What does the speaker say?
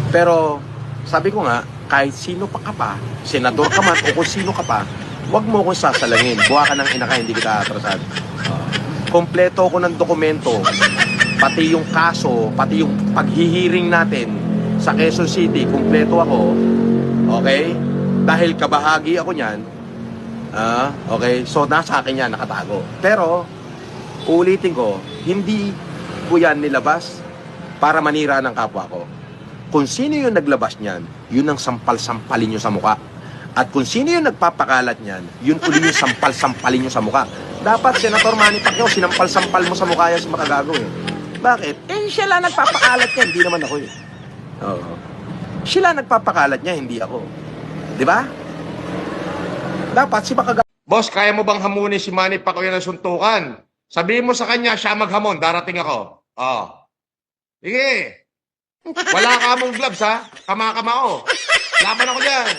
Pero, sabi ko nga, kahit sino pa ka pa, senador ka man o kung sino ka pa, huwag mo akong sasalangin. Buha ka ng ina ka, hindi kita atrasan. Kompleto ako ng dokumento, pati yung kaso, pati yung paghihiring natin sa Quezon City, kompleto ako. Okay? Dahil kabahagi ako niyan, okay? So, nasa akin yan, nakatago. Pero, ulitin ko, hindi ko yan nilabas para manira ng kapwa ko. Kung sino yung naglabas niyan, yun ang sampal-sampalin nyo sa muka. At kung sino yung nagpapakalat niyan, yun uli yung sampal-sampalin nyo sa muka. Dapat, Senator Manny Pacquiao, sinampal-sampal mo sa mukha yan sa makagago eh. Bakit? Eh, siya lang nagpapakalat niya, hindi naman ako eh. Oo. Sila nagpapakalat niya, hindi ako. Di ba? Dapat si makagago. Boss, kaya mo bang hamunin si Manny Pacquiao ng suntukan? Sabihin mo sa kanya, siya maghamon, darating ako. Oh. Sige. Wala ka mong gloves, ha? Kama-kama ko. Laban ako dyan.